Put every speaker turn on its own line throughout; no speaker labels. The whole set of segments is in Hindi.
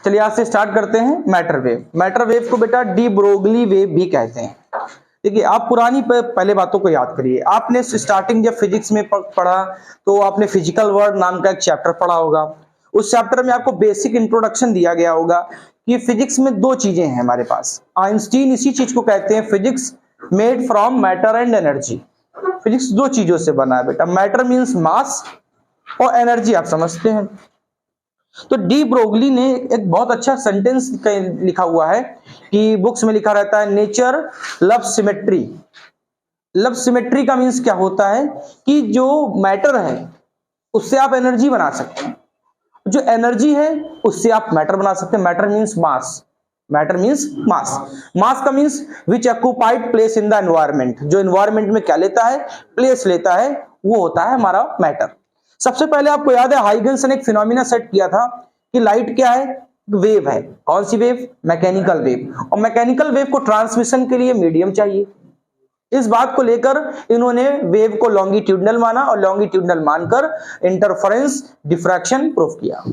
चलिए आज से स्टार्ट करते हैं मैटर वेव। मैटर वेव को बेटा डी ब्रोगली वेव भी कहते हैं। देखिए आप पुरानी पहले बातों को याद करिए। आपने स्टार्टिंग जब फिजिक्स में पढ़ा तो आपने फिजिकल वर्ल्ड नाम का एक चैप्टर पढ़ा होगा। उस चैप्टर में आपको बेसिक इंट्रोडक्शन दिया गया होगा कि फिजिक्स में दो चीजें हैं हमारे पास। आइंस्टीन इसी चीज को कहते हैं physics made from matter and energy. Physics दो चीजों से बना है बेटा, मैटर मींस मास और एनर्जी आप समझते हैं। तो डी ब्रोगली ने एक बहुत अच्छा सेंटेंस लिखा हुआ है कि बुक्स में लिखा रहता है nature love symmetry. Love symmetry का मींस क्या होता है कि जो मैटर है उससे आप एनर्जी बना सकते हैं, जो एनर्जी है उससे आप मैटर बना सकते हैं। मैटर मींस मास, मैटर मींस मास। मास का means which occupied place in the environment. जो एनवायरमेंट में क्या लेता है, प्लेस लेता है, वो होता है हमारा मैटर। सबसे पहले आपको याद है हाइगन्स ने एक फिनोमिना सेट किया था कि लाइट क्या है, वेव है। कौन सी वेव, मैकेनिकल वेव। और मैकेनिकल वेव को ट्रांसमिशन के लिए मीडियम चाहिए। इस बात को लेकर इन्होंने वेव को लॉन्गिट्यूडनल माना और लॉन्गिट्यूडनल मानकर इंटरफेरेंस डिफ्रैक्शन प्रूफ किया।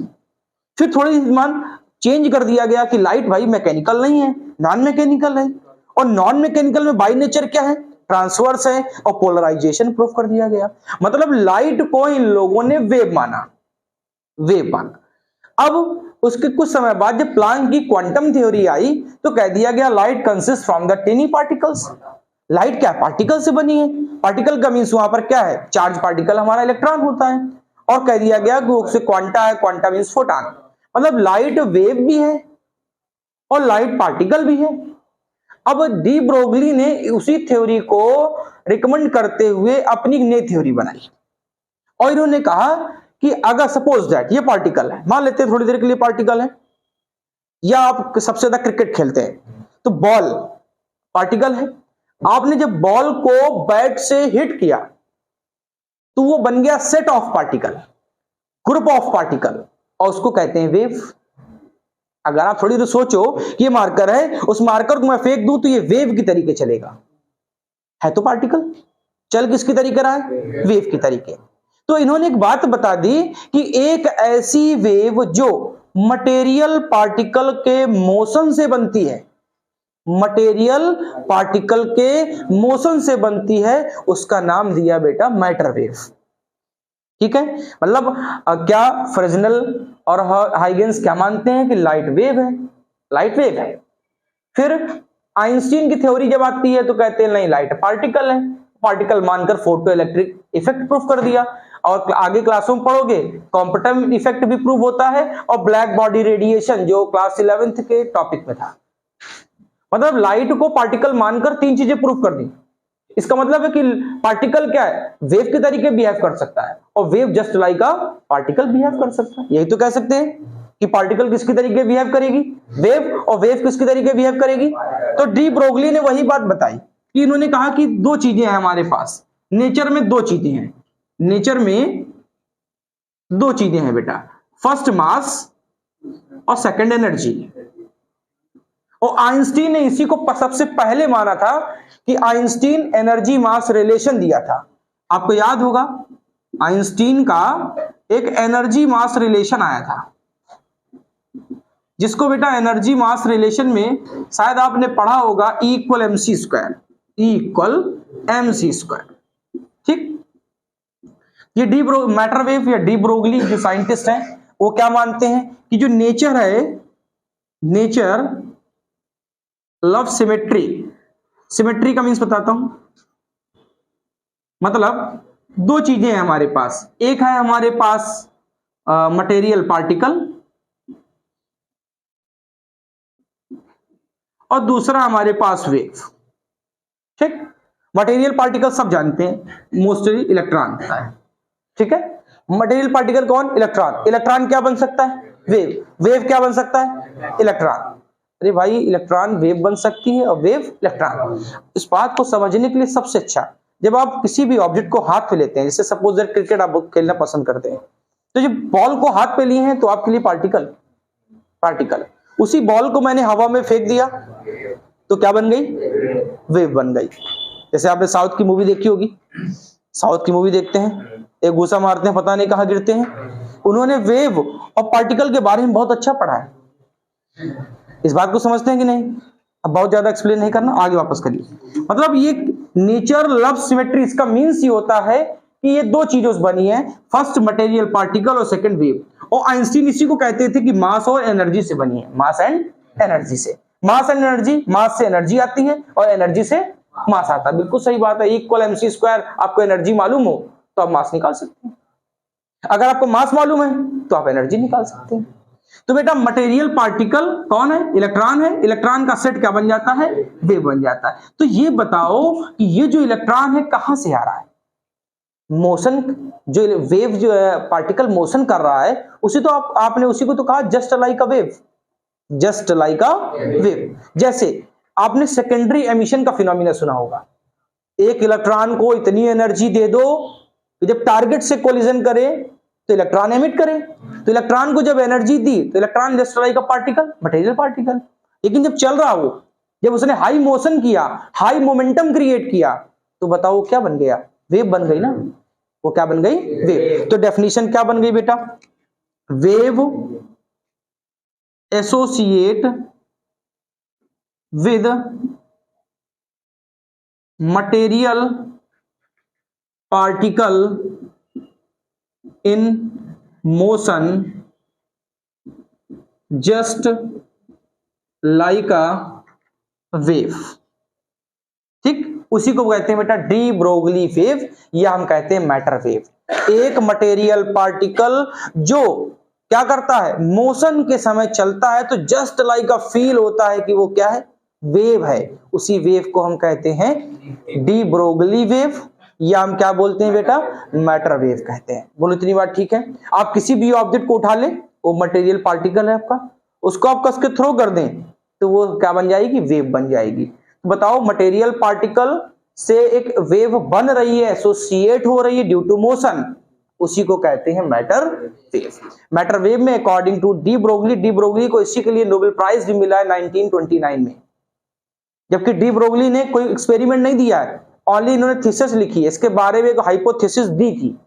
फिर थोड़ी मान चेंज कर दिया गया कि लाइट भाई मैकेनिकल नहीं है, नॉन मैकेनिकल है। और नॉन मैकेनिकल में बाय नेचर क्या है, ट्रांसवर्स है और पोलराइजेशन प्रूफ कर दिया गया। मतलब लाइट को इन लोगों ने वेव माना, वेव माना। अब उसके कुछ समय बाद जब प्लांक की क्वांटम थ्योरी आई तो कह दिया गया light consist from the टिनी particles. Light क्या पार्टिकल से बनी है। पार्टिकल का मींस वहां पर क्या है, चार्ज पार्टिकल हमारा इलेक्ट्रॉन होता है। और कह दिया गया कि उससे क्वांटा है, क्वांटा मींस फोटॉन। मतलब लाइट वेव भी है और लाइट पार्टिकल भी है। अब डी ब्रोगली ने उसी थ्योरी को रिकमेंड करते हुए अपनी नई थ्योरी बनाई और इन्होंने कहा कि अगर सपोज दैट ये पार्टिकल है, मान लेते हैं थोड़ी देर के लिए पार्टिकल है, या आप सबसे ज्यादा क्रिकेट खेलते हैं तो बॉल पार्टिकल है। आपने जब बॉल को बैट से हिट किया तो वो बन गया set of particle, group of particle, और उसको कहते हैं वेव। अगर आप थोड़ी देर सोचो कि ये मार्कर है, उस मार्कर को मैं फेंक दूं तो ये वेव की तरीके चलेगा। है तो पार्टिकल, चल किसकी तरीके रहा है, वेव की तरीके। तो इन्होंने एक बात बता दी कि एक ऐसी वेव जो मटेरियल पार्टिकल के मोशन से बनती है, मटेरियल पार्टिकल के मोशन से बनती है, उसका नाम दिया बेटा मैटर वेव। ठीक है, मतलब क्या फ्रेजनल और हाइगेंस क्या मानते हैं कि लाइट वेव है, लाइट वेव है। फिर आइंस्टीन की थ्योरी जब आती है तो कहते हैं नहीं लाइट पार्टिकल है। पार्टिकल मानकर फोटो इलेक्ट्रिक इफेक्ट प्रूफ कर दिया। और आगे क्लासों में पढ़ोगे कॉम्पिटम इफेक्ट भी प्रूव होता है और ब्लैक बॉडी रेडिएशन जो क्लास 11th के टॉपिक में था। मतलब लाइट को पार्टिकल मानकर तीन चीजें प्रूफ कर दी। इसका मतलब है कि पार्टिकल क्या है, वेव के तरीके बिहेव कर सकता है और wave just like a particle behave कर सकता है। यही तो कह सकते हैं कि पार्टिकल किसके तरीके बिहेव करेगी, वेव, और वेव किसके तरीके बिहेव करेगी। तो डी ब्रोगली ने वही बात बताई कि इन्होंने कहा कि दो चीजें हैं हमारे पास, नेचर में दो चीजें हैं, नेचर में दो चीजें हैं बेटा, फर्स्ट मास और सेकंड एनर्जी। और आइंस्टीन ने इसी को सबसे पहले माना था कि आइंस्टीन एनर्जी मास रिलेशन दिया था। आपको याद होगा आइंस्टीन का एक एनर्जी मास रिलेशन आया था, जिसको बेटा एनर्जी मास रिलेशन में शायद आपने पढ़ा होगा E equal M C square, E equal M C square. ठीक, ये मैटर वेव या डी ब्रोगली जो साइंटिस्ट हैं वो क्या मानते हैं कि जो नेचर है, नेचर लव सिमेट्री। सिमेट्री का मीन्स बताता हूं, मतलब दो चीजें हैं हमारे पास, एक है हमारे पास मटेरियल पार्टिकल और दूसरा हमारे पास वेव। ठीक, मटेरियल पार्टिकल सब जानते हैं, मोस्टली इलेक्ट्रॉन होता है। ठीक है, मटेरियल पार्टिकल कौन, इलेक्ट्रॉन। इलेक्ट्रॉन क्या बन सकता है, वेव। वेव क्या बन सकता है, इलेक्ट्रॉन। अरे भाई इलेक्ट्रॉन वेव बन सकती है और वेव इलेक्ट्रॉन। इस बात को समझने के लिए सबसे अच्छा, जब आप किसी भी ऑब्जेक्ट को हाथ पे लेते हैं, जैसे सपोज दैट क्रिकेट आप खेलना पसंद करते हैं, तो जब बॉल को हाथ पे लिए हैं तो आपके लिए पार्टिकल, पार्टिकल। उसी बॉल को मैंने हवा में फेंक दिया तो क्या बन गई, वेव बन गई। जैसे आपने साउथ की मूवी देखी होगी, साउथ की मूवी देखते हैं, एक घूसा मारते हैं, पता नहीं कहां गिरते हैं। उन्होंने वेव और पार्टिकल के बारे में बहुत अच्छा पढ़ा है। इस बात को समझते हैं कि नहीं? अब बहुत ज्यादा एक्सप्लेन नहीं करना, आगे वापस करिए। मतलब ये नेचर लव सिमेट्री, इसका मीन्स ये होता है कि ये दो चीजों से बनी है, फर्स्ट मटेरियल पार्टिकल और सेकंड वेव। और आइंस्टीन इसी को कहते थे कि मास और एनर्जी से बनी है, मास एंड एनर्जी से। मास एंड एनर्जी, मास से एनर्जी आती है और एनर्जी से मास आता है। बिल्कुल सही बात है, इक्वल एमसी स्क्वायर। आपको एनर्जी मालूम हो तो आप मास निकाल सकते हैं, अगर आपको मास मालूम है तो आप एनर्जी निकाल सकते हैं। तो बेटा मटेरियल पार्टिकल कौन है? इलेक्ट्रॉन है। इलेक्ट्रॉन का सेट क्या बन जाता है? वेव बन जाता है। तो ये बताओ कि ये जो इलेक्ट्रॉन है कहां से आ रहा है? मोशन, जो वेव जो है पार्टिकल मोशन कर रहा है, उसी तो आपने उसी को तो कहा just like a wave, just like a wave. जैसे आपने सेकेंडरी एमिशन का फिनोमिना सुना होगा, एक इलेक्ट्रॉन को इतनी एनर्जी दे दो कि जब टारगेट से कोलिजन करे तो इलेक्ट्रॉन एमिट करे। तो इलेक्ट्रॉन को जब एनर्जी दी तो electron just like a particle, material particle. लेकिन जब चल रहा हो, जब उसने हाई मोशन किया, हाई मोमेंटम क्रिएट किया, तो बताओ क्या बन गया? वेव बन गई ना। वो क्या बन गई? वेव। तो डेफिनेशन क्या बन गई बेटा? Wave associate with material particle in motion just like a wave. ठीक, उसी को कहते हैं बेटा डी ब्रोगली वेव, या हम कहते हैं मैटर वेव। एक मटेरियल पार्टिकल जो क्या करता है? मोशन के समय चलता है, तो जस्ट लाइक अ फील होता है कि वो क्या है? वेव है। उसी वेव को हम कहते हैं डी ब्रोगली वेव, या हम क्या बोलते हैं बेटा? मैटर वेव कहते हैं। बोलो इतनी बात ठीक है? आप किसी भी ऑब्जेक्ट को उठा ले, वो मटेरियल पार्टिकल है आपका, उसको आप कस के थ्रो कर दें तो वो क्या बन जाएगी? वेव बन जाएगी। तो बताओ मटेरियल पार्टिकल से एक वेव बन रही है, एसोसिएट हो रही है ड्यू टू मोशन, उसी को कहते हैं मैटर वेव। मैटर वेव में अकॉर्डिंग टू डी ब्रोगली को इसी के लिए नोबेल प्राइज भी मिला है 1929 में। जबकि डी ब्रोगली ने कोई एक्सपेरिमेंट नहीं दिया है, ओनली इन्होंने थीसिस लिखी है, इसके बारे में एक हाइपोथेसिस दी थी,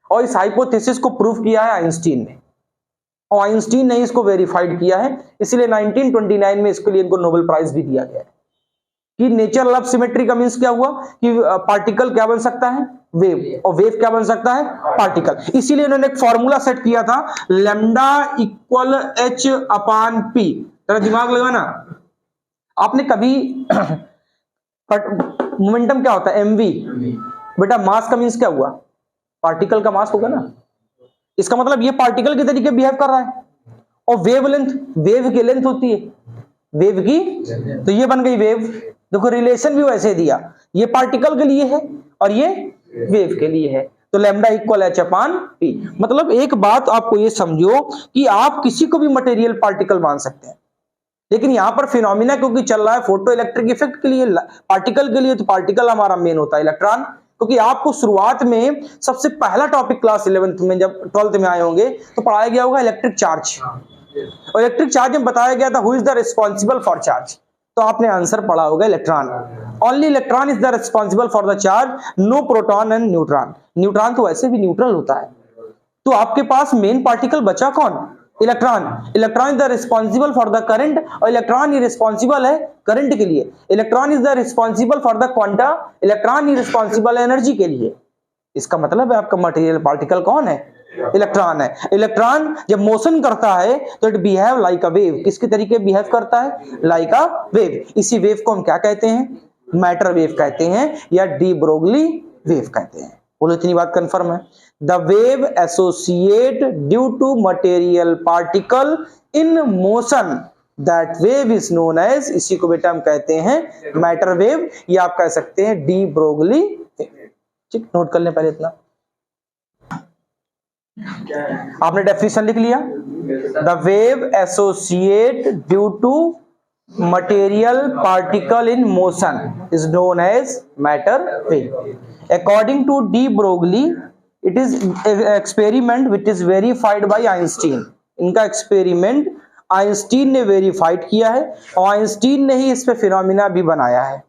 और इस हाइपोथेसिस को प्रूव किया है आइंस्टीन ने, और आइंस्टीन ने इसको वेरीफाइड किया है। इसलिए 1929 में इसके लिए इनको नोबेल प्राइज भी दिया गया है। कि नेचर लव सिमेट्री का मींस क्या हुआ? कि पार्टिकल क्या बन सकता है? वेव, और वेव क्या बन सकता है? पार्टिकल। इसीलिए इन्होंने एक फॉर्मूला सेट किया था, lambda equal H upon P. तेरा दिमाग लगाना, आपने कभी मोमेंटम क्या होता है? एमवी। बेटा मास का मींस क्या हुआ? पार्टिकल का मास होगा ना। इसका मतलब ये पार्टिकल के तरीके बिहेव कर रहा है। और वेव लेंथ, वेव की लेंथ होती है वेव की, तो ये बन गई वेव। देखो रिलेशन भी वैसे दिया, ये पार्टिकल के लिए है और ये वेव के लिए है। तो lambda equal H upon P. मतलब एक बात आपको ये समझो कि आप किसी को भी मटेरियल पार्टिकल मान सकते हैं, लेकिन यहां पर फिनोमिना क्योंकि चल रहा है फोटो इलेक्ट्रिक इफेक्ट के लिए, पार्टिकल के लिए, तो पार्टिकल हमारा मेन होता है इलेक्ट्रॉन। क्योंकि आपको शुरुआत में सबसे पहला टॉपिक क्लास 11th में, जब 12th में आए होंगे, तो पढ़ाया गया होगा इलेक्ट्रिक चार्ज। और इलेक्ट्रिक चार्ज में बताया गया था who is the responsible for charge, तो आपने आंसर पढ़ा होगा electron. Only electron is the responsible for the charge, no proton and neutron. Neutron तो वैसे भी न्यूट्रल होता है। तो आपके पास मेन पार्टिकल बचा कौन? Electron. Electron is the responsible for the current, और इलेक्ट्रॉन ही रिस्पॉन्सिबल है करंट के लिए। Electron is the responsible for the quanta, electron he responsible है एनर्जी के लिए। इसका मतलब है आपका मटेरियल पार्टिकल कौन है? इलेक्ट्रॉन है। इलेक्ट्रॉन जब मोशन करता है तो it behave like a wave. किसके तरीके बिहेव करता है? Like a wave. इसी वेव को हम क्या कहते हैं? मैटर वेव कहते हैं, या डी ब्रोगली वेव कहते हैं। बोलो इतनी बात कंफर्म है? The wave associate due to material particle in motion, that wave is known as, इसी को बेटा हम कहते हैं मैटर वेव, या आप कह सकते हैं डी ब्रोगली वेव। ठीक, नोट कर लें पहले इतना। आपने डेफिनेशन लिख लिया, the wave associate due to material particle in motion is known as matter wave. According to de Broglie, it is experiment which is verified by Einstein. इनका एक्सपेरिमेंट आइंस्टीन ने वेरीफाइड किया है, और आइंस्टीन ने ही इस पे फिनोमिना भी बनाया है।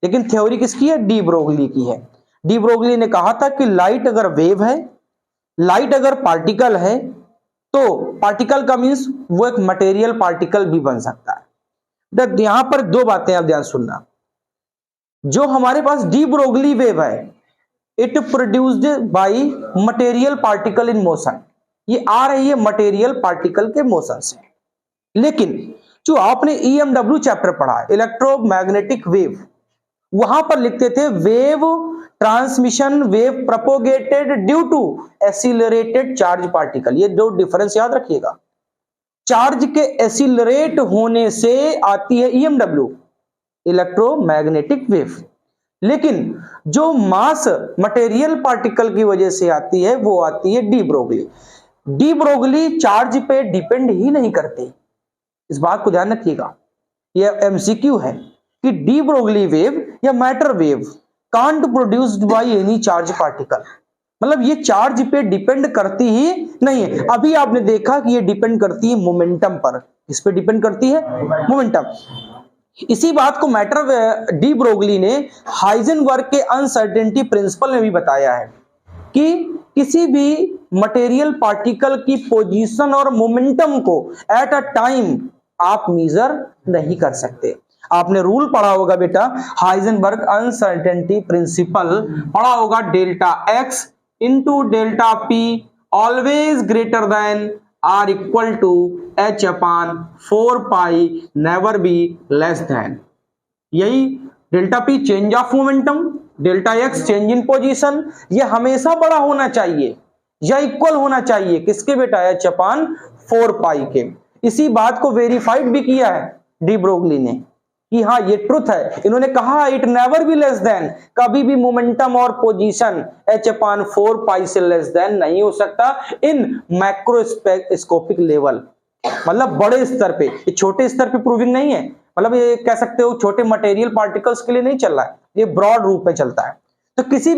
लेकिन थ्योरी किसकी है? डी ब्रोगली की है। डी ब्रोगली ने कहा था कि लाइट अगर वेव है, लाइट अगर पार्टिकल है, तो पार्टिकल का मीन्स वो एक मटेरियल पार्टिकल भी बन सकता है। यहां पर दो बातें आप ध्यान सुनना। जो हमारे पास डी ब्रोगली वेव है, it produced by material particle in motion, ये आ रही है मटेरियल पार्टिकल के मोशन से। लेकिन जो आपने EMW चैप्टर पढ़ा, इलेक्ट्रोमैग्नेटिक वेव, वहां पर लिखते थे wave transmission, wave propogated due to accelerated charge particle. ये दो डिफरेंस याद रखिएगा। चार्ज के एक्सीलरेट होने से आती है EMW, इलेक्ट्रोमैग्नेटिक वेव। लेकिन जो मास मटेरियल पार्टिकल की वजह से आती है वो आती है de Broglie. De Broglie charge पे डिपेंड ही नहीं करती, इस बात को ध्यान रखिएगा। यह MCQ है कि डी ब्रोगली वेव या matter wave can't produced by any charge particle, मतलब ये चार्ज पे डिपेंड करती ही नहीं है। अभी आपने देखा कि ये डिपेंड करती है मोमेंटम पर। इस पे डिपेंड करती है मोमेंटम। इसी बात को मैटर डी ब्रोगली ने हाइजेनबर्ग के अनसर्टेनिटी प्रिंसिपल में भी बताया है कि किसी भी मटेरियल पार्टिकल की पोजीशन और मोमेंटम को एट अ टाइम आप मेजर नहीं कर सकते। आपने रूल पढ़ा होगा बेटा, हाइजेनबर्ग अनसर्टेनिटी प्रिंसिपल पढ़ा होगा, delta x into delta p always greater than or equal to h upon 4 pi, never be less than. यही delta p change of momentum, delta x change in position, ये हमेशा बड़ा होना चाहिए या इक्वल होना चाहिए किसके बेटा, h अपान 4 पाई के। इसी बात को वेरीफाइड भी किया है डी ब्रोगली ने कि हाँ ये ट्रुथ है। इन्होंने कहा it never be less then, कभी भी मोमेंटम और पोजीशन h अपान 4 पाई से लेस देन नहीं हो सकता इन मैक्रोस्कोपिक लेवल, मतलब बड़े स्तर पे। ये छोटे स्तर पे प्रूविंग नहीं है, मतलब ये कह सकते हो छोटे मटेरियल पार्टिकल्स के लिए नहीं चल रहा है, ये ब्रॉड रूप में चलता है। तो किसी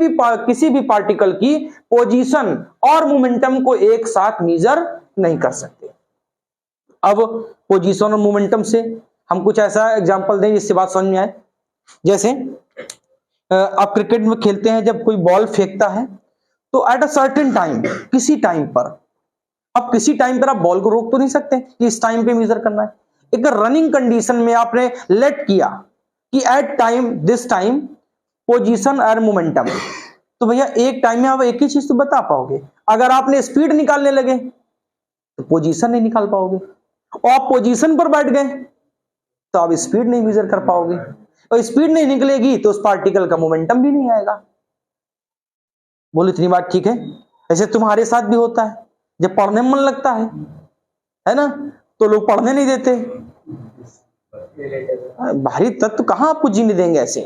भी पार्टिकल की पोजीशन और मोमेंटम को एक साथ मेजर नहीं कर सकते। अब पोजीशन और मोमेंटम से हम कुछ ऐसा एग्जांपल दें जिससे बात समझ में आए। जैसे आप क्रिकेट में खेलते हैं, जब कोई बॉल फेंकता है तो एट अ सर्टेन टाइम, किसी टाइम पर, अब किसी टाइम पर आप बॉल को रोक तो नहीं सकते कि इस टाइम पे मेजर करना है। एक रनिंग कंडीशन में आपने लेट किया कि at time this time position और मोमेंटम, तो भैया एक टाइम में आप एक ही चीज तो बता पाओगे। अगर आपने स्पीड निकालने लगे तो पोजीशन नहीं निकाल पाओगे, और आप पोजीशन पर बैठ गए तो आप स्पीड नहीं मेजर कर पाओगे, और स्पीड नहीं निकलेगी तो उस पार्टिकल का मोमेंटम भी नहीं आएगा। बोलो इतनी बात ठीक है? ऐसे तुम्हारे साथ भी होता है, जब पढ़ने में मन लगता है ना, तो लोग पढ़ने नहीं देते। बाहरी तत्व कहां आपको जीने देंगे ऐसे,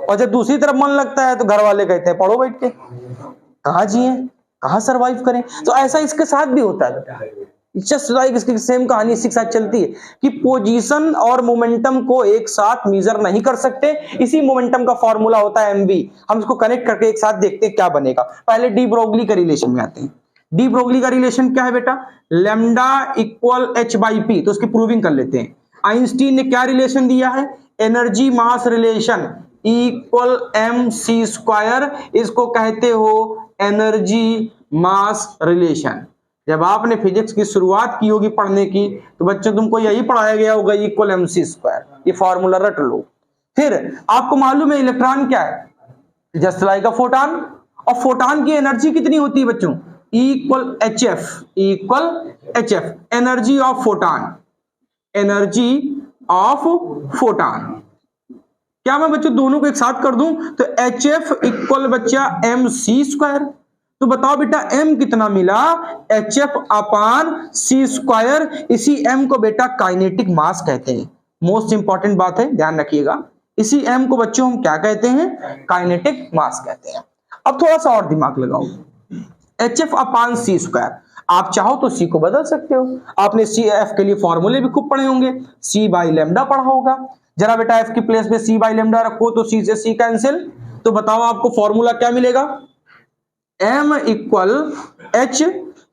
और जब दूसरी तरफ मन लगता है तो घर वाले कहते हैं पढ़ो बैठ के, कहां जिए, कहां सरवाइव करें। तो ऐसा इसके साथ भी होता है। जस्ट लाइक इसकी सेम कहानी इसी के साथ चलती है कि पोजीशन और मोमेंटम को एक साथ मेजर नहीं कर सकते। इसी मोमेंटम का फॉर्मूला होता है mv। हम इसको कनेक्ट करके एक साथ देखते हैं क्या बनेगा। पहले डी ब्रोगली का रिलेशन में आते हैं। डी ब्रोगली का रिलेशन क्या है बेटा, lambda equal h by P. तो उसकी प्रूविंग कर लेते हैं। आइंस्टीन ने क्या रिलेशन दिया है, एनर्जी मास रिलेशन इक्वल mc स्क्वायर, इसको कहते हो एनर्जी मास रिलेशन। जब आपने फिजिक्स की शुरुआत की होगी पढ़ने की तो बच्चों तुमको यही पढ़ाया गया होगा, इक्वल mc स्क्वायर, ये फॉर्मूला रट लो। फिर आपको मालूम है इलेक्ट्रॉन क्या है, जस्ट लाइक अ फोटॉन, और फोटॉन की एनर्जी कितनी होती है बच्चों, equal hf, energy of photon, energy of photon. क्या मैं बच्चों दोनों को एक साथ कर दूं तो hf इक्वल बच्चा mc स्क्वायर। तो बताओ बेटा m कितना मिला, hf अपान c स्क्वायर। इसी m को बेटा काइनेटिक मास कहते हैं। मोस्ट इंपॉर्टेंट बात है, ध्यान रखिएगा। इसी m को बच्चों हम क्या कहते हैं, काइनेटिक मास कहते हैं। अब थोड़ा सा और दिमाग लगाओ, hf अपान c स्क्वायर, आप चाहो तो c को बदल सकते हो। आपने c f के लिए फॉर्मूले भी खूब पढ़े होंगे, c बाई लेमडा पढ़ा होगा। जरा बेटा f की प्लेस पे c बाई लेमडा रखो तो c से c कैंसिल, तो बताओ आपको फॉर्मूला क्या मिलेगा, m equal h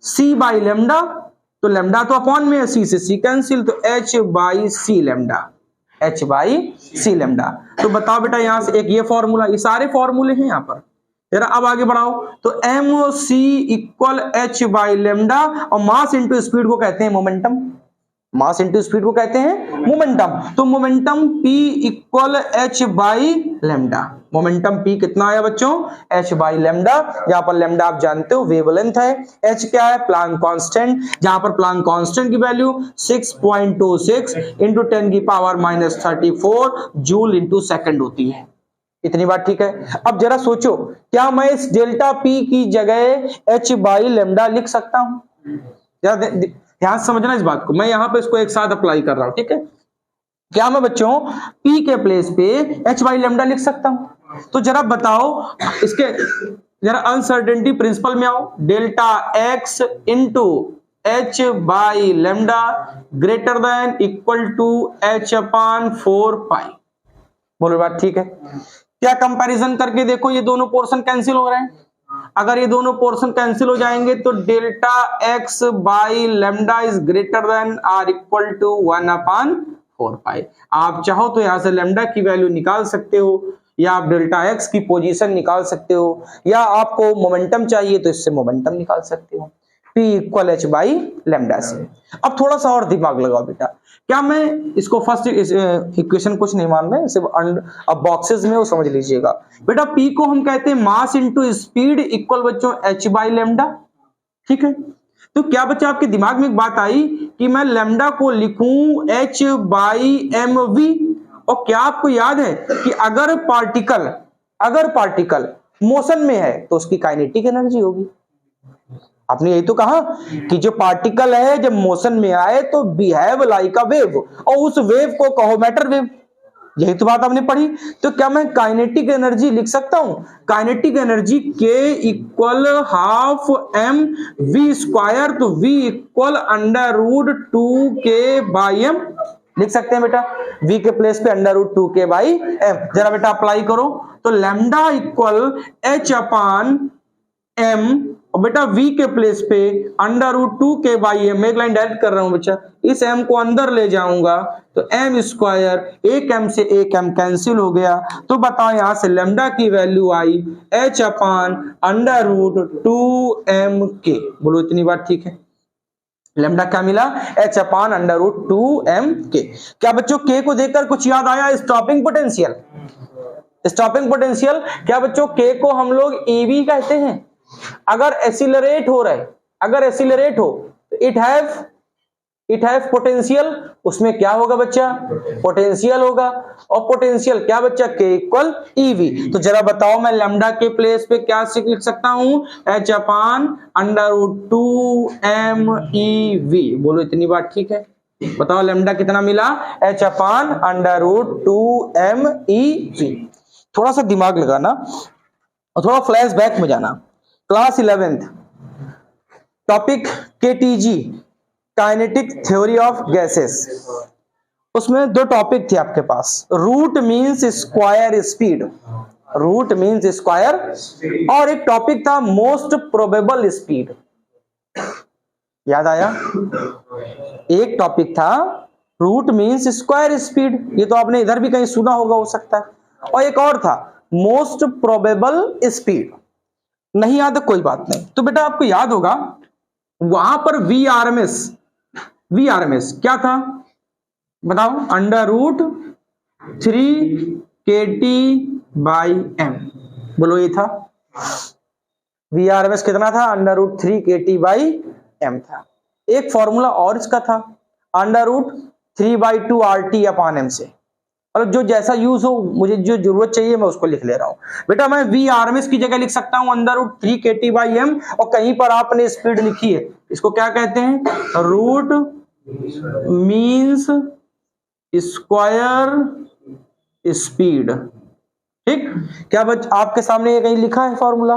c by lambda, तो लेमडा तो अपॉन में है, c से c कैंसिल, तो h by c lambda, h by c lambda. तो बताओ बेटा यहां से एक ये फॉर्मूला, ये सारे फॉर्मूले हैं यहाँ पर, जरा अब आगे बढ़ाओ तो M C equal H by lambda, और मास इंटू स्पीड को कहते हैं मोमेंटम, मास इंटू स्पीड को कहते हैं मोमेंटम। तो momentum P equal H by lambda, momentum P कितना आया बच्चों, h बाई लेमडा। यहाँ पर लेमडा आप जानते हो वेवलेंथ है, h क्या है प्लांक कांस्टेंट, जहां पर प्लांक कांस्टेंट की वैल्यू 6.26 इंटू 10 की पावर -34 जूल इंटू सेकंड होती है। इतनी बात ठीक है। अब जरा सोचो, क्या मैं इस डेल्टा P की जगह h बाई लेमडा लिख सकता हूं? जरा ध्यान समझना इस बात को, मैं यहां पे इसको एक साथ अप्लाई कर रहा हूं, ठीक है। क्या मैं बच्चों P के प्लेस पे h बाई लेमडा लिख सकता हूं? तो जरा बताओ, इसके जरा अनसर्टेनिटी प्रिंसिपल में आओ, delta x into h by lambda greater than equal to h upon 4 pi. बोलो बात ठीक है। क्या कंपैरिजन करके देखो, ये दोनों पोर्शन कैंसिल हो रहे हैं। अगर ये दोनों पोर्शन कैंसिल हो जाएंगे तो delta x by lambda is greater than or equal to 1 upon 4 pi. आप चाहो तो यहां से लेमडा की वैल्यू निकाल सकते हो, या आप डेल्टा x की पोजीशन निकाल सकते हो, या आपको मोमेंटम चाहिए तो इससे मोमेंटम निकाल सकते हो, P equal H by lambda से। अब थोड़ा सा और दिमाग लगाओ बेटा, क्या मैं इसको फर्स्ट इक्वेशन कुछ नहीं मान रहे, सिर्फ अब बॉक्सेस में वो समझ लीजिएगा बेटा। P को हम कहते हैं मास इंटू स्पीड इक्वल बच्चों h बाई लेमडा, ठीक है। तो क्या बच्चा आपके दिमाग में एक बात आई कि मैं लेमडा को लिखूं h बाई एम वी, और क्या आपको याद है कि अगर पार्टिकल मोशन में है तो उसकी काइनेटिक एनर्जी होगी। आपने यही तो कहा कि जो पार्टिकल है जब मोशन में आए तो बिहेव लाइक अ वेव, और उस वेव को कहो मैटर वेव, यही तो बात आपने पढ़ी। तो क्या मैं काइनेटिक एनर्जी लिख सकता हूं? Kinetic energy K equal half M V square, तो V equal under root 2K by M लिख सकते हैं बेटा। V के प्लेस पे under root 2K by M. जरा बेटा अप्लाई करो तो lambda equal H upon M, और बेटा V के प्लेस पे under root 2K by M, एक लाइन डायरेक्ट कर रहा हूं बच्चा, इस m को अंदर ले जाऊंगा तो m स्क्वायर, एक m से एक m कैंसिल हो गया। तो बताओ यहां से लेमडा की वैल्यू आई h upon under root 2mk। बोलो इतनी बात ठीक है। लेमडा क्या मिला? h upon under root 2mk। क्या बच्चों k को देखकर कुछ याद आया? Stopping potential, stopping potential. क्या बच्चों k को हम लोग ev कहते हैं। अगर एसिलरेट हो रहा है, अगर एसिलरेट हो तो इट हैव पोटेंशियल, उसमें क्या होगा बच्चा? पोटेंशियल होगा। और पोटेंशियल क्या बच्चा? K equal EV। तो जरा बताओ मैं लैम्डा के प्लेस पे क्या लिख सकता हूं? H upon under root 2MEV। बोलो इतनी बात ठीक है। बताओ लैम्डा कितना मिला? H upon under root 2MEV। थोड़ा सा दिमाग लगाना और थोड़ा फ्लैश बैक में जाना। Class 11th topic KTG, kinetic theory of gases. उसमें दो टॉपिक थे आपके पास, root means square speed, root means square, और एक टॉपिक था मोस्ट प्रोबेबल स्पीड। याद आया? एक टॉपिक था रूट मींस स्क्वायर स्पीड, ये तो आपने इधर भी कहीं सुना होगा हो सकता है, और एक और था मोस्ट प्रोबेबल स्पीड। नहीं याद है कोई बात नहीं। तो बेटा आपको याद होगा वहां पर VRMS क्या था बताओ? Under root 3KT by M. बोलो ये था VRMS कितना था? Under root 3KT by M था। एक फॉर्मूला और इसका था अंडर रूट 3/2 RT अपान एम से, और जो जैसा यूज हो, मुझे जो जरूरत चाहिए मैं उसको लिख ले रहा हूं बेटा। मैं VRMS की जगह लिख सकता हूं under root 3KT by M, और कहीं पर आपने स्पीड लिखी है, इसको क्या कहते हैं? Root means square speed. ठीक, क्या बच आपके सामने ये कहीं लिखा है formula?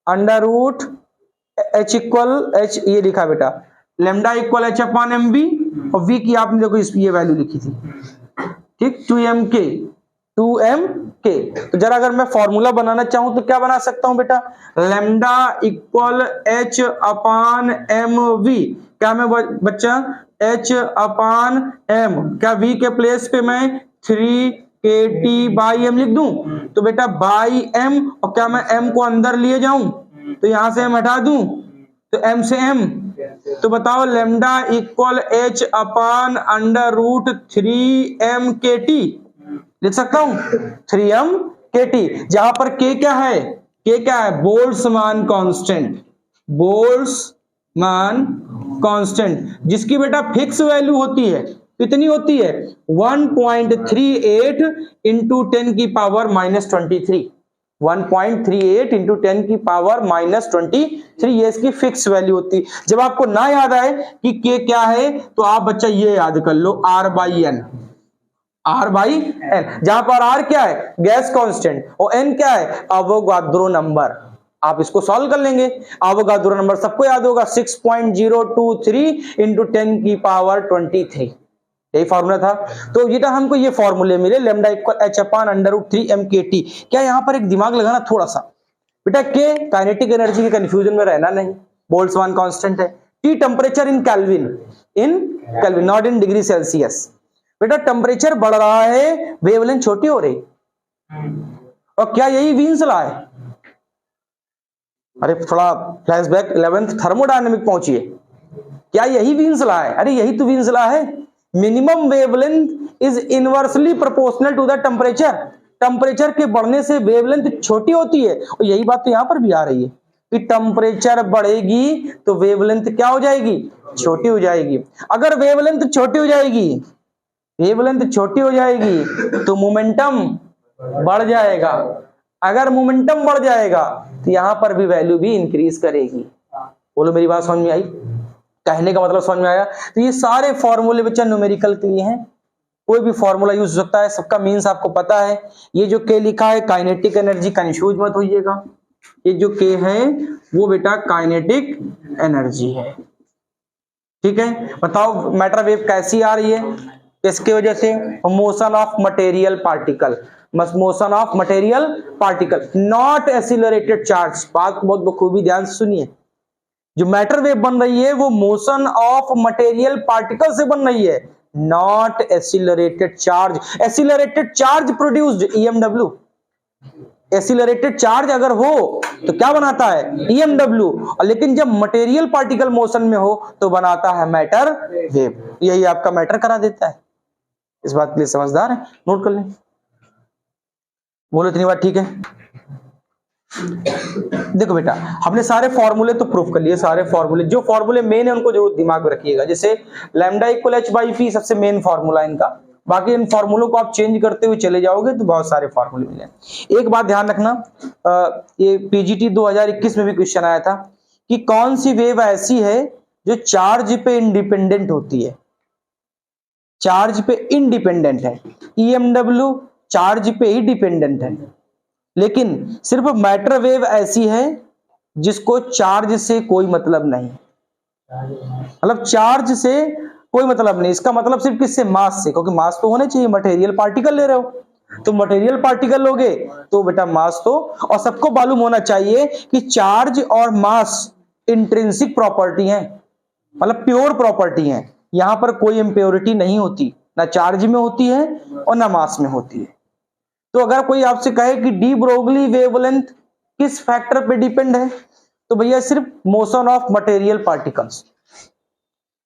Under root H equal H, ये लिखा बेटा lambda equal H upon M V, और V की आपने देखो इस ये वैल्यू लिखी थी, ठीक, 2mk। तो जरा अगर मैं फॉर्मूला बनाना चाहूं तो क्या बना सकता हूं बेटा? Lambda equal H upon M V. क्या मैं बच्चा H अपान एम, क्या V के प्लेस पे मैं 3 के टी बाई एम लिख दूं, तो बेटा बाई एम, और क्या मैं एम को अंदर लिए जाऊं तो यहां से एम हटा दूं तो एम से एम, तो बताओ lambda equal H upon under root 3m K T लिख सकता हूं, 3m के टी, जहां पर के क्या है, के क्या है, बोल्ट्जमान कांस्टेंट, बोल्ट्जमान कांस्टेंट, जिसकी बेटा फिक्स वैल्यू होती है, कितनी होती है 1.38 इंटू 10 की पावर -23, 1.38 इंटू 10 की पावर -23, ये इसकी फिक्स वैल्यू होती है। जब आपको ना याद आए कि के क्या है तो आप बच्चा ये याद कर लो R by N, R by N, जहां पर R क्या है गैस कांस्टेंट और N क्या है अवोगाद्रो नंबर। आप इसको सॉल्व कर लेंगे, अवोगाद्रो नंबर सबको याद होगा 6.023 इंटू 10 की पावर 23, यही फॉर्मूला था। तो ये था हमको ये फॉर्मूले मिले, lambda equal H upon under root 3m K T. क्या यहां पर एक दिमाग लगाना थोड़ा सा बेटा, के काइनेटिक एनर्जी के कंफ्यूजन में रहना नहीं, बोल्ट्जमान कांस्टेंट है, T temperature in kelvin not in degree Celsius. बेटा टेम्परेचर बढ़ रहा है, वेवलेंथ छोटी हो रही, और क्या यही वीन्स लॉ है, अरे थोड़ा फ्लैशबैक 11th थर्मोडायनेमिक पहुंचिए, क्या यही वीन्स लॉ है, अरे यही तो वीन्स लॉ है, minimum wavelength is inversely proportional to the temperature, temperature के बढ़ने से वेवलेंथ छोटी होती है, और यही बात तो यहां पर भी आ रही है कि टेम्परेचर बढ़ेगी तो वेवलेंथ क्या हो जाएगी, छोटी हो जाएगी। अगर वेवलेंथ छोटी हो जाएगी, वेवलेंथ छोटी हो जाएगी तो मोमेंटम बढ़ जाएगा, अगर मोमेंटम बढ़ जाएगा तो यहां पर भी वैल्यू भी इंक्रीज करेगी। बोलो मेरी बात समझ में आई, कहने का मतलब समझ में आया। तो ये सारे फॉर्मूले बच्चा न्यूमेरिकल के लिए हैं, कोई भी फॉर्मूला यूज हो सकता है, सबका मीन्स आपको पता है। ये जो के लिखा है काइनेटिक एनर्जी, कंफ्यूज मत होइएगा, ये जो के है वो बेटा काइनेटिक एनर्जी है, ठीक है। बताओ मैटर वेव कैसी आ रही है, इसके वजह से motion of material particle, motion of material particle not accelerated charge. बात को बहुत बखूबी ध्यान से सुनिए, जो मैटर वेव बन रही है वो मोशन ऑफ मटेरियल पार्टिकल से बन रही है, not accelerated charge. Accelerated charge produced EMW, accelerated charge अगर हो तो क्या बनाता है EMW, लेकिन जब मटेरियल पार्टिकल मोशन में हो तो बनाता है मैटर वेव। यही आपका मैटर करा देता है, इस बात के लिए समझदार है, नोट कर लें। बोलो इतनी बात ठीक है। देखो बेटा हमने सारे फॉर्मूले तो प्रूफ कर लिए, सारे फॉर्मूले जो फॉर्मूले मेन है उनको जरूर दिमाग में रखिएगा। जैसे lambda equal H by P सबसे मेन फॉर्मूला इनका, बाकी इन फॉर्मूलों को आप चेंज करते हुए चले जाओगे तो बहुत सारे फॉर्मूले मिले। एक बात ध्यान रखना, ये पीजीटी 2021 में भी क्वेश्चन आया था कि कौन सी वेव ऐसी है जो चार्ज पे इंडिपेंडेंट होती है, चार्ज पे इंडिपेंडेंट है। EMW चार्ज पे ही डिपेंडेंट है, लेकिन सिर्फ मैटर वेव ऐसी है जिसको चार्ज से कोई मतलब नहीं, मतलब चार्ज से कोई मतलब नहीं। इसका मतलब सिर्फ किससे, मास से, क्योंकि मास तो होने चाहिए, मटेरियल पार्टिकल ले रहे हो तो मटेरियल पार्टिकल लोगे तो बेटा मास तो, और सबको मालूम होना चाहिए कि चार्ज और मास इंट्रिंसिक प्रॉपर्टी है, मतलब प्योर प्रॉपर्टी है। यहां पर कोई इम्प्योरिटी नहीं होती, ना चार्ज में होती है और ना मास में होती है। तो अगर कोई आपसे कहे कि डी ब्रोगली वेवलेंथ किस फैक्टर पे डिपेंड है, तो भैया सिर्फ मोशन ऑफ मटेरियल पार्टिकल्स।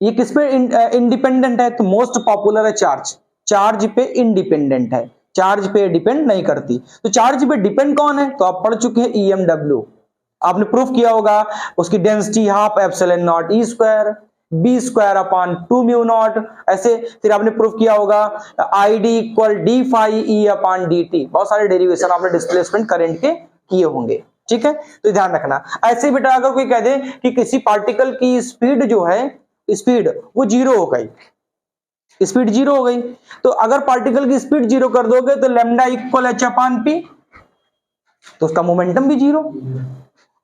ये किस पे इंडिपेंडेंट है, तो मोस्ट पॉपुलर है चार्ज, चार्ज पे इंडिपेंडेंट है, चार्ज पे डिपेंड नहीं करती। तो चार्ज पे डिपेंड कौन है, तो आप पढ़ चुके हैं EMW, आपने प्रूफ किया होगा, उसकी density half epsilon not E square B square upon 2 mu not, ऐसे। फिर आपने प्रूफ किया होगा ID equal D phi E upon dt, बहुत सारे डेरिवेशन आपने डिस्प्लेसमेंट करंट के किए होंगे, ठीक है। तो ध्यान रखना। ऐसे बेटा अगर कोई कह दे कि किसी पार्टिकल की स्पीड जो है, स्पीड वो 0 हो गई, स्पीड 0 हो गई, तो अगर पार्टिकल की स्पीड 0 कर दोगे तो lambda equal H upon P, तो उसका मोमेंटम भी 0।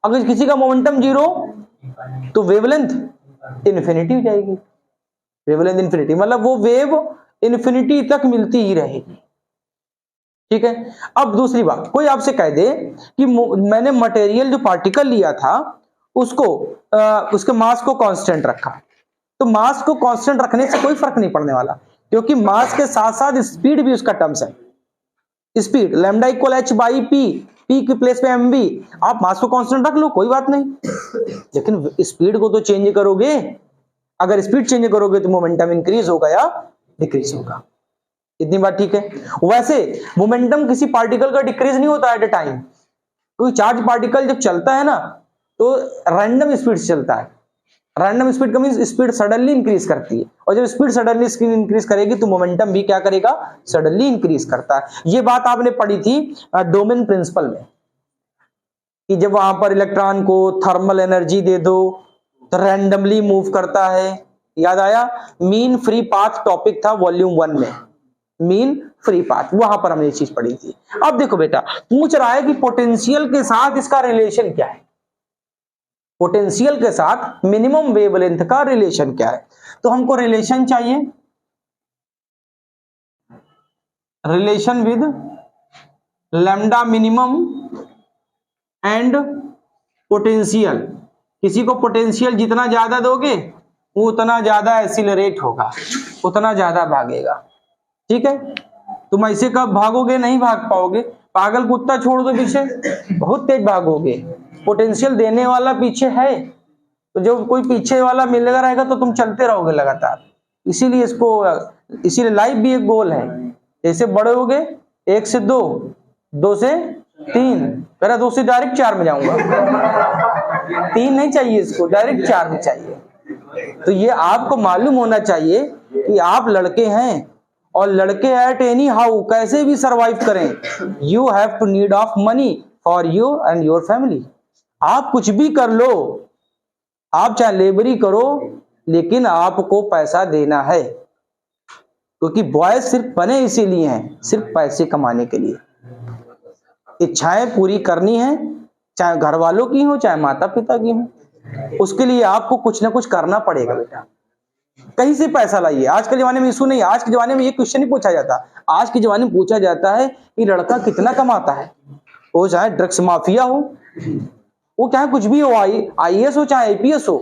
अगर किसी का मोमेंटम 0 तो वेवलेंथ इन्फिनिटी हो जाएगी, वेवलेंथ इन्फिनिटी, मतलब वो वेव इन्फिनिटी तक मिलती ही रहेगी, ठीक है। अब दूसरी बात, कोई आपसे कह दे कि मैंने मटेरियल जो पार्टिकल लिया था उसको उसके मास को कांस्टेंट रखा, तो मास को कांस्टेंट रखने से कोई फर्क नहीं पड़ने वाला, क्योंकि मास के साथ साथ स्पीड भी उसका टर्म्स है। Speed lambda equal H by P, P के प्लेस पे एम वी, आप मास को कांस्टेंट रख लो कोई बात नहीं, लेकिन स्पीड को तो चेंज करोगे। अगर स्पीड चेंज करोगे तो मोमेंटम इंक्रीज होगा या डिक्रीज होगा। इतनी बात ठीक है। वैसे मोमेंटम किसी पार्टिकल का डिक्रीज नहीं होता एट ए टाइम, क्योंकि चार्ज पार्टिकल जब चलता है ना तो रैंडम स्पीड से चलता है। रैंडम स्पीड का मींस स्पीड सडनली इंक्रीज करती है, और जब स्पीड सडनली इंक्रीज करेगी तो मोमेंटम भी क्या करेगा, सडनली इंक्रीज करता है। ये बात आपने पढ़ी थी डोमेन प्रिंसिपल में, कि जब वहां पर इलेक्ट्रॉन को थर्मल एनर्जी दे दो तो रैंडमली मूव करता है। याद आया, मीन फ्री पाथ टॉपिक था वॉल्यूम 1 में, मीन फ्री पाथ, वहां पर हमने ये चीज पढ़ी थी। अब देखो बेटा, पूछ रहा है कि पोटेंशियल के साथ इसका रिलेशन क्या है, पोटेंशियल के साथ मिनिमम वेवलेंथ का रिलेशन क्या है। तो हमको रिलेशन चाहिए, relation with lambda minimum and potential. किसी को पोटेंशियल जितना ज्यादा दोगे वो उतना ज्यादा एक्सीलरेट होगा, उतना ज्यादा भागेगा। ठीक है, तुम ऐसे कब भागोगे, नहीं भाग पाओगे। पागल कुत्ता छोड़ दो पीछे, बहुत तेज भागोगे। पोटेंशियल देने वाला पीछे है, तो जो कोई पीछे वाला मिलेगा रहेगा तो तुम चलते रहोगे लगातार। इसीलिए इसीलिए लाइफ भी एक गोल है। जैसे बड़े होगे 1 से 2, 2 से 3, कह रहा 2 से डायरेक्ट 4 में जाऊंगा। 3 नहीं चाहिए इसको, डायरेक्ट 4 में चाहिए। तो ये आपको मालूम होना चाहिए कि आप लड़के हैं, और लड़के एट एनी हाउ कैसे भी सरवाइव करें, you have to need of money for you and your family. आप कुछ भी कर लो, आप चाहे लेबरी करो, लेकिन आपको पैसा देना है, क्योंकि बॉयज सिर्फ बने इसीलिए हैं, सिर्फ पैसे कमाने के लिए। इच्छाएं पूरी करनी है, चाहे घर वालों की हो चाहे माता पिता की हो, उसके लिए आपको कुछ ना कुछ करना पड़ेगा बेटा। कहीं से पैसा लाइए। आज के जमाने में इशू नहीं, आज के जमाने में ये क्वेश्चन नहीं पूछा जाता। आज के जमाने में पूछा जाता है कि लड़का कितना कमाता है, वो चाहे ड्रग्स माफिया हो, वो चाहे कुछ भी हो, IAS हो चाहे IPS हो।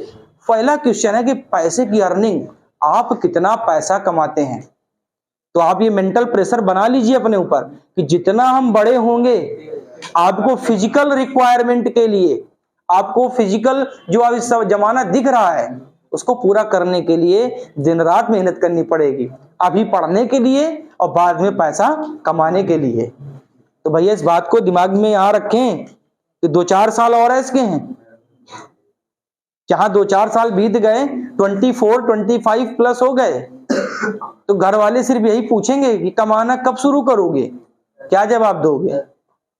पहला क्वेश्चन है कि पैसे की अर्निंग, आप कितना पैसा कमाते हैं। तो आप ये मेंटल प्रेशर बना लीजिए अपने ऊपर कि जितना हम बड़े होंगे, आपको फिजिकल रिक्वायरमेंट के लिए, आपको फिजिकल जो अब इस जमाना दिख रहा है उसको पूरा करने के लिए दिन रात मेहनत करनी पड़ेगी, अभी पढ़ने के लिए और बाद में पैसा कमाने के लिए। तो भैया इस बात को दिमाग में यहाँ रखें कि 2-4 साल और इसके हैं। जहां 2-4 साल बीत गए, 24-25 प्लस हो गए, तो घर वाले सिर्फ यही पूछेंगे कि कमाना कब शुरू करोगे। क्या जवाब दोगे?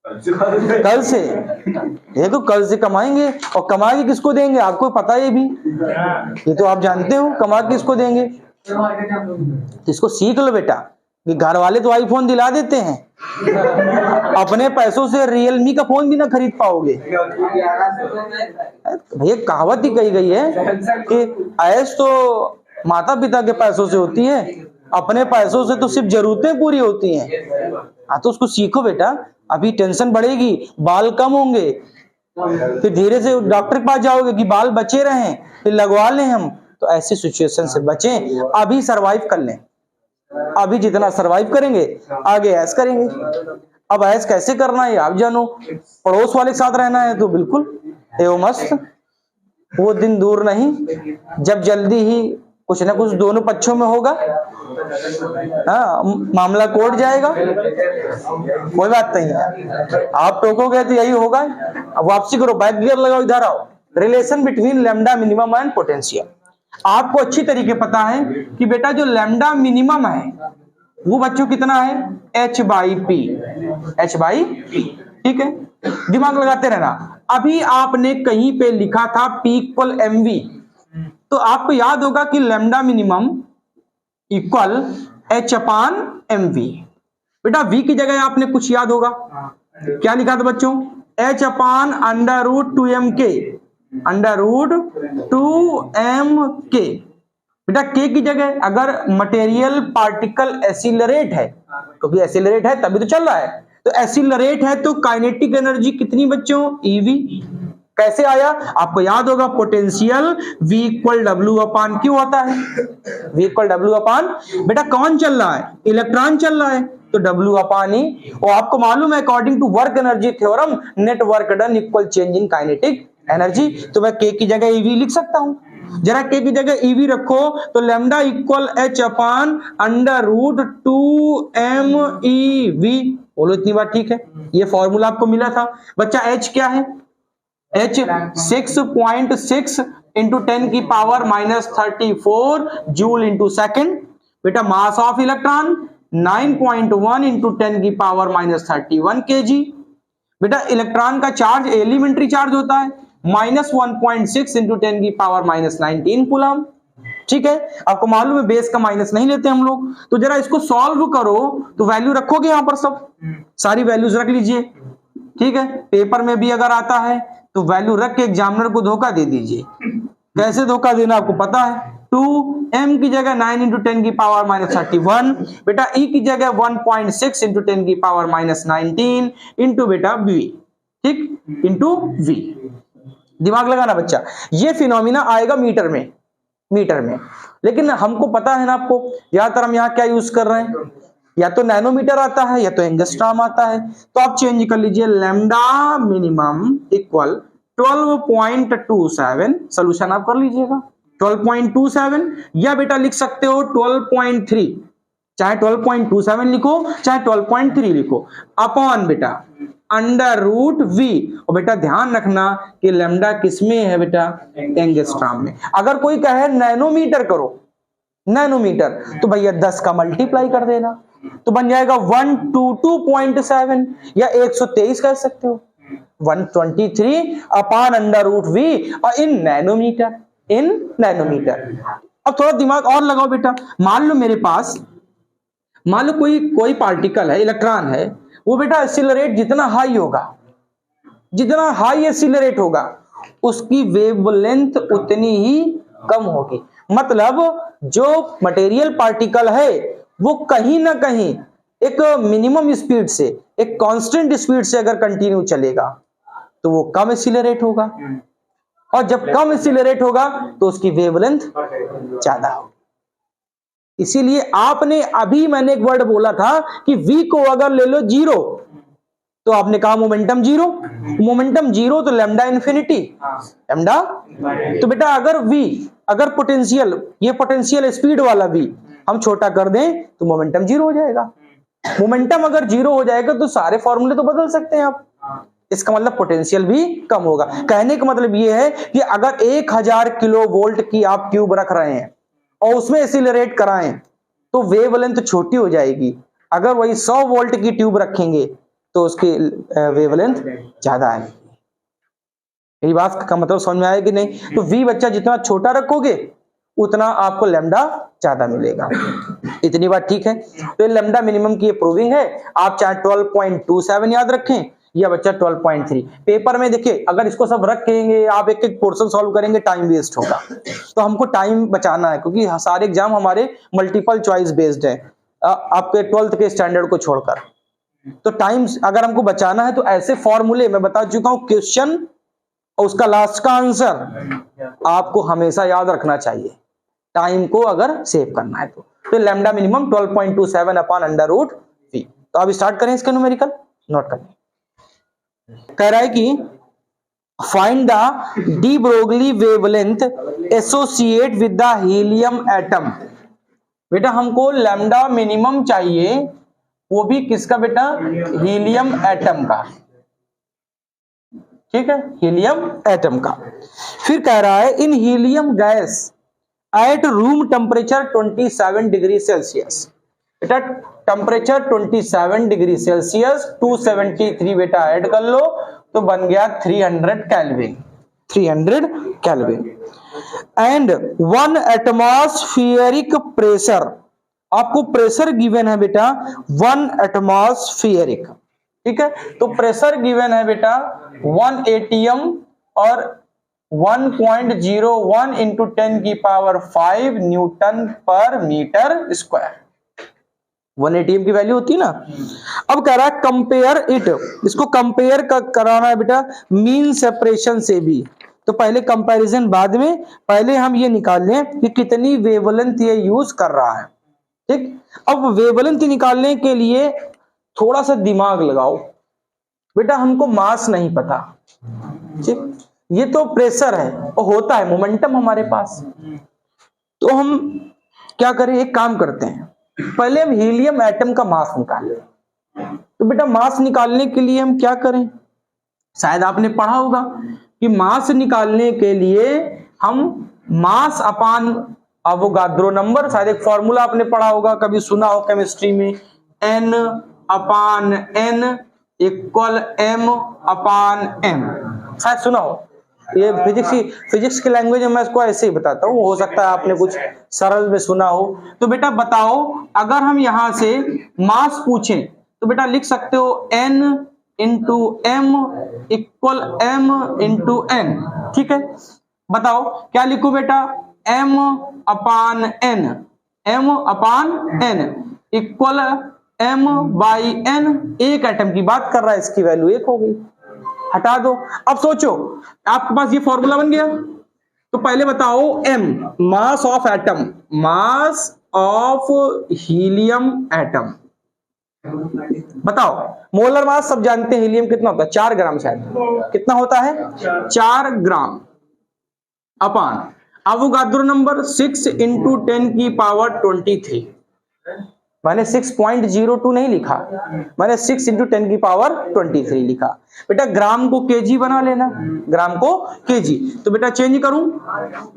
कल से। ये तो कल से कमाएंगे, और कमा के किसको देंगे आपको पता है, ये भी ये तो आप जानते हो, कमा के किसको देंगे। इसको सीख लो बेटा कि घर वाले तो आईफोन दिला देते हैं, अपने पैसों से रियलमी का फोन भी ना खरीद पाओगे। भैया कहावत ही कही गई है कि ऐश तो माता पिता के पैसों से होती है, अपने पैसों से तो सिर्फ जरूरतें पूरी होती हैं। हाँ तो उसको सीखो बेटा। अभी टेंशन बढ़ेगी, बाल कम होंगे, फिर धीरे से डॉक्टर के पास जाओगे कि बाल बचे रहें, फिर लगवा लें हम। तो ऐसी सिचुएशन से बचें, अभी सरवाइव कर लें। अभी जितना सरवाइव करेंगे आगे ऐश करेंगे। अब ऐश कैसे करना है आप जानो। पड़ोस वाले के साथ रहना है तो बिल्कुल एवं मस्त, वो दिन दूर नहीं जब जल्दी ही कुछ ना कुछ दोनों पक्षों में होगा। हाँ, मामला कोर्ट जाएगा, कोई बात नहीं है। आप टोकोगे तो यही होगा। अब वापसी करो, बैक गियर लगाओ, इधर आओ। Relation between lambda minimum and potential. आपको अच्छी तरीके पता है कि बेटा जो लैम्डा मिनिमम है वो बच्चों कितना है, h/p। h/p, ठीक है, दिमाग लगाते रहना। अभी आपने कहीं पे लिखा था P = mv, तो आपको याद होगा कि लैम्डा मिनिमम इक्वल h/mv। बेटा v की जगह आपने कुछ याद होगा, क्या लिखा था बच्चों, h/√2mk, √2mk। बेटा k की जगह अगर मटेरियल पार्टिकल एसिलरेट है, क्योंकि एसिलरेट है तभी तो चल रहा है, तो एसिलरेट है तो काइनेटिक एनर्जी कितनी बच्चों, ev। कैसे आया आपको याद होगा, पोटेंशियल V = W/Q होता है। V = W/, बेटा कौन चल रहा है, इलेक्ट्रॉन चल रहा है, तो W अपान E। और आपको मालूम है according to work energy theorem net work done equal change in kinetic energy. तो मैं K की जगह EV लिख सकता हूं। जरा K की जगह EV रखो तो lambda equal H upon under root 2MEV। बोलो इतनी बात ठीक है? ये फॉर्मूला आपको मिला था बच्चा। H क्या है? H 6.6 इंटू 10 की पावर -34 जूल इंटू सेकेंड। बेटा मास ऑफ इलेक्ट्रॉन 9.1 इंटू 10 की पावर -31 kg। बेटा इलेक्ट्रॉन का चार्ज एलिमेंट्री चार्ज होता है -1.6 इंटू 10 की पावर -19 कूलम। ठीक है, आपको मालूम है बेस का माइनस नहीं लेते हम लोग। तो जरा इसको सॉल्व करो तो वैल्यू रखोगे यहां पर, सब सारी वैल्यूज रख लीजिए। ठीक है, पेपर में भी अगर आता है तो वैल्यू रख के एग्जामिनर को धोखा दे दीजिए। कैसे धोखा देना आपको पता है। 2m की जगह 9 इंटू 10 की पावर -31। बेटा E की जगह 1.6 इंटू 10 की पावर -19 इंटू बेटा V। ठीक, इंटू V। दिमाग लगाना बच्चा, ये फिनोमिना आएगा मीटर में, मीटर में। लेकिन हमको पता है ना, आपको ज्यादातर हम यहाँ क्या यूज कर रहे हैं, या तो नैनोमीटर आता है या तो एंगस्ट्रॉम आता है। तो आप चेंज कर लीजिए, लैम्डा मिनिमम इक्वल 12.27। सोल्यूशन आप कर लीजिएगा 12.27, या बेटा लिख सकते हो 12.3। चाहे 12.27 लिखो चाहे 12.3 लिखो, अपॉन बेटा अंडर रूट V। और बेटा ध्यान रखना कि लैम्डा किसमें है बेटा, एंगस्ट्रॉम में। अगर कोई कहे नैनोमीटर करो, नैनोमीटर, तो भैया 10 का मल्टीप्लाई कर देना तो बन जाएगा 122.7 या 123 कह सकते हो, 123 अपान अंडर रूट V और इन नैनोमीटर, इन नैनोमीटर। अब थोड़ा दिमाग और लगाओ बेटा, मान लो मेरे पास, मान लो कोई पार्टिकल है, इलेक्ट्रॉन है, वो बेटा एक्सीलरेट जितना हाई होगा, जितना हाई एक्सीलरेट होगा उसकी वेवलेंथ उतनी ही कम होगी। मतलब जो मटेरियल पार्टिकल है वो कहीं ना कहीं एक मिनिमम स्पीड से, एक कांस्टेंट स्पीड से अगर कंटिन्यू चलेगा तो वो कम एक्सीलरेट होगा, और जब कम एक्सीलरेट होगा तो उसकी वेवलेंथ ज्यादा होगी। इसीलिए आपने अभी मैंने एक वर्ड बोला था कि V को अगर ले लो 0 तो आपने कहा मोमेंटम 0, मोमेंटम 0 तो लैम्डा इन्फिनिटी, लैम्डा। तो बेटा अगर V, अगर पोटेंशियल, ये पोटेंशियल स्पीड वाला V हम छोटा कर दें तो मोमेंटम 0 हो जाएगा। मोमेंटम अगर 0 हो जाएगा तो सारे फॉर्मूले तो बदल सकते हैं आप, इसका मतलब पोटेंशियल भी कम होगा। कहने का मतलब ये है कि अगर 1000 किलो वोल्ट की आप ट्यूब रख रहे हैं और उसमें एक्सीलरेट कराएं तो वेवलेंथ छोटी हो जाएगी। अगर वही 100 वोल्ट की ट्यूब रखेंगे तो उसकी वेवलेंथ ज्यादा है। यही बात का मतलब समझ में आया कि नहीं। तो V बच्चा जितना छोटा रखोगे उतना आपको लैम्डा ज्यादा मिलेगा। इतनी बात ठीक है। तो लैम्डा मिनिमम की प्रूविंग है। आप चाहे 12.27 याद रखें या बच्चा 12.3। पेपर में देखिए अगर इसको सब रखेंगे, आप एक एक पोर्शन सॉल्व करेंगे, टाइम वेस्ट होगा। तो हमको टाइम बचाना है क्योंकि सारे एग्जाम हमारे मल्टीपल चॉइस बेस्ड है, आपके 12th के स्टैंडर्ड को छोड़कर। तो टाइम अगर हमको बचाना है तो ऐसे फॉर्मूले मैं बता चुका हूं, क्वेश्चन और उसका लास्ट का आंसर आपको हमेशा याद रखना चाहिए, टाइम को अगर सेव करना है तो lambda minimum 12.27 upon under root V। तो अब स्टार्ट करें इसका न्यूमेरिकल नोट करने। कह रहा है कि find the de Broglie wavelength associate with the helium atom. बेटा हमको लैम्डा मिनिमम चाहिए, वो भी किसका बेटा, हीलियम एटम का। ठीक है, हीलियम एटम का। फिर कह रहा है in helium gas at room temperature 27 degree Celsius. बेटा टेम्परेचर 27 डिग्री सेल्सियस, 273 बेटा ऐड कर लो तो बन गया 300 kelvin, 300 kelvin. And 1 atmospheric pressure, आपको प्रेशर गिवन है बेटा 1 एटमॉस्फेरिक। ठीक है, तो प्रेशर गिवन है बेटा 1 atm और 1.01 इंटू 10 की पावर 5 न्यूटन पर मीटर स्क्वायर। 1 atm की वैल्यू होती है ना। अब कह रहा है कंपेयर इट, इसको कंपेयर कराना है बेटा मीन सेपरेशन से भी। तो पहले कंपैरिजन बाद में, पहले हम ये निकाल लें कि कितनी वेवलेंथ ये यूज कर रहा है। ठीक। अब वेवलेंथ निकालने के लिए थोड़ा सा दिमाग लगाओ बेटा, हमको मास नहीं पता, ठीक, ये तो प्रेशर है और होता है मोमेंटम हमारे पास। तो हम क्या करें, एक काम करते हैं, पहले हम हीलियम एटम का मास निकालें। तो बेटा मास निकालने के लिए हम क्या करें, शायद आपने पढ़ा होगा कि मास निकालने के लिए हम मास अपान अवोगाद्रो नंबर, शायद एक फॉर्मूला आपने पढ़ा होगा, कभी सुना हो केमिस्ट्री में, N अपान N इक्वल M अपान M, शायद सुना हो। ये फिजिक्स की लैंग्वेज में मैं इसको ऐसे ही बताता हूँ, हो सकता है आपने कुछ सरल में सुना हो। तो बेटा बताओ, अगर हम यहां से मास पूछें तो बेटा लिख सकते हो N into M equal M into N, ठीक है। बताओ क्या लिखूं बेटा, M upon N, M upon N equal M by N, एक एटम की बात कर रहा है, इसकी वैल्यू 1 हो गई, हटा दो। अब सोचो आपके पास ये फॉर्मूला बन गया, तो पहले बताओ M mass of atom, mass of helium atom, बताओ मोलर मास सब जानते हैं, हीलियम कितना होता है, 4 ग्राम, शायद कितना होता है 4 ग्राम, अपान अवोगाद्रो नंबर 6 इंटू 10 की पावर 23। मैंने 6.02 नहीं लिखा, मैंने 6 इंटू 10 की पावर 23 लिखा। बेटा ग्राम को केजी बना लेना, ग्राम को केजी, तो बेटा चेंज करूं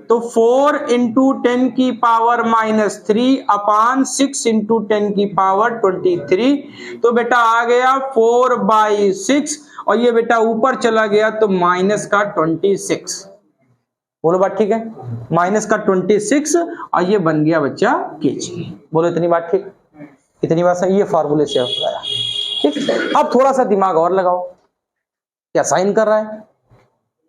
तो 4 इंटू 10 की पावर -3 अपान 6 इंटू 10 की पावर 23, तो बेटा आ गया 4/6, और ये बेटा ऊपर चला गया तो माइनस का 26, बोलो बात ठीक है, माइनस का 26, और ये बन गया बच्चा केजी। बोलो इतनी बात ठीक, इतनी बात सही, ये फार्मूले से आया, ठीक। अब थोड़ा सा दिमाग और लगाओ, क्या साइन कर रहा है,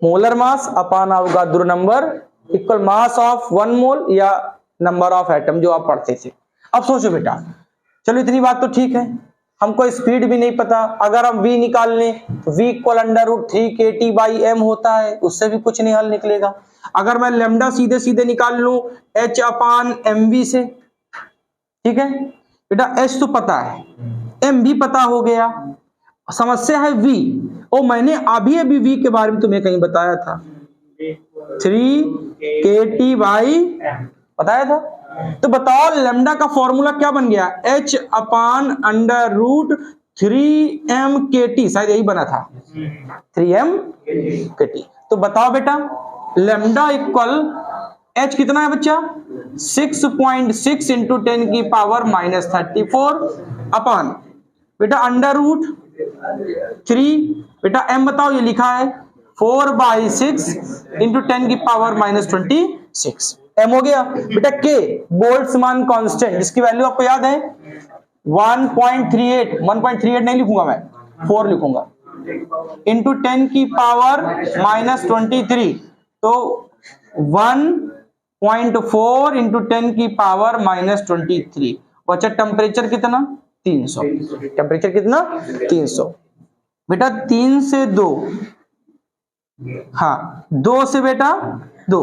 molar mass upon Avogadro number equal mass of 1 मोल या नंबर ऑफ एटम, जो आप पढ़ते थे। अब सोचो बेटा, चलो इतनी बात तो ठीक है, हमको स्पीड भी नहीं पता, अगर हम v निकाल लें तो v इक्वल √3 kT/m होता है, उससे भी कुछ नहीं हल निकलेगा। अगर मैं लेमडा सीधे सीधे निकाल लूं h अपान mv से, ठीक है बेटा, h तो पता है, m भी पता हो गया, समस्या है v, और मैंने अभी v के बारे में तुम्हें कहीं बताया था, 3 kT/m बताया था। तो बताओ लेमडा का फॉर्मूला क्या बन गया, h अपान √3m kT, शायद यही बना था 3m kT। तो बताओ बेटा लेमडा इक्वल h कितना है बच्चा, 6.6 इंटू 10 की पावर -34 अपान बेटा √3, बेटा m बताओ, ये लिखा है 4/6 इंटू 10 की पावर -26, m हो गया। बेटा k बोल्ट्जमान कांस्टेंट, जिसकी वैल्यू आपको याद है 1.38 नहीं लिखूंगा मैं, 4 लिखूंगा, इंटू 10 की पावर -23, तो 1.4 इंटू 10 की पावर -23। बच्चा टेम्परेचर कितना, 300, टेम्परेचर कितना 300, बेटा 3 से 2, हाँ 2 से बेटा 2,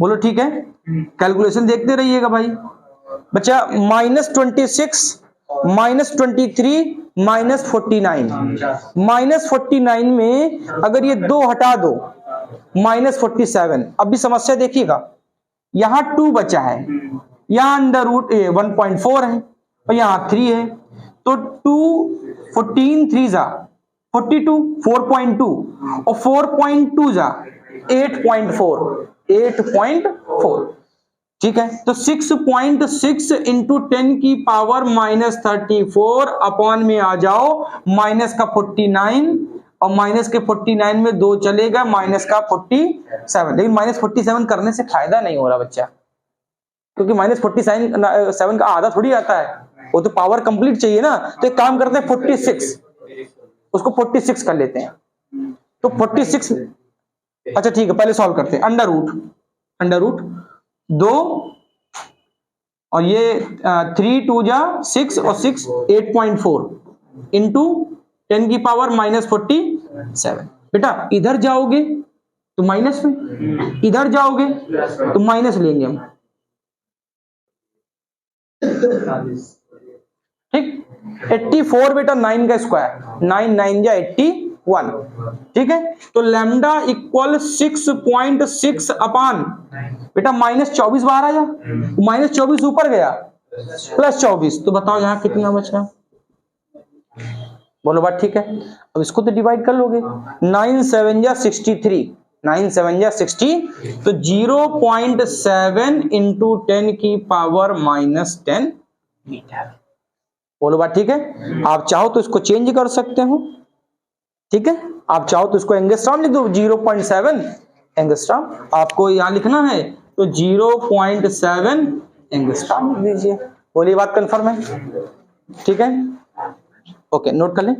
बोलो ठीक है, कैलकुलेशन देखते रहिएगा भाई। बच्चा -26 -23 -49, -49 में अगर ये 2 हटा दो -47। अब भी समस्या देखिएगा, यहां 2 बचा है, यहां √1.4 है और यहां 3 है, तो 2 14 3 जा 42, 4.2 और 4.2 जा 8.4, ठीक है। तो 6.6 इंटू 10 की पावर -34 अपॉन में आ जाओ माइनस का 49, और माइनस के 49 में 2 चलेगा, माइनस का 47। लेकिन -47 करने से फायदा नहीं हो रहा बच्चा, क्योंकि -47 का आधा थोड़ी आता है, वो तो पावर कंप्लीट चाहिए ना। तो एक काम करते हैं 46, उसको 46 कर लेते हैं, तो 46, अच्छा ठीक है पहले सॉल्व करते हैं। अंडर रूट 2 और ये 3 2 जा 6 और 6 8.4 इंटू 10 की पावर -47। बेटा इधर जाओगे तो माइनस में, इधर जाओगे तो माइनस लेंगे हम, ठीक, 84 बेटा 9 का स्क्वायर, 9 9 जा 81, ठीक है। तो लैम्डा इक्वल 6.6 अपान बेटा -24 बाहर आया, -24 ऊपर गया +24, तो बताओ यहाँ कितना बचा, बोलो बात ठीक है। अब इसको तो डिवाइड कर लोगे, 9 7 जा 63, 9 7 जा 60, तो 0.7 इंटू 10 की पावर -10 मीटर, बोलो बात ठीक है। आप चाहो तो इसको चेंज कर सकते हो, ठीक है, आप चाहो तो इसको एंगस्ट्रॉम लिख दो, 0.7 एंगस्ट्रॉम, आपको यहाँ लिखना है तो 0.7 एंगस्ट्रॉम लिख दीजिए, बोलिए बात कंफर्म है, ठीक है, ओके नोट कर लें।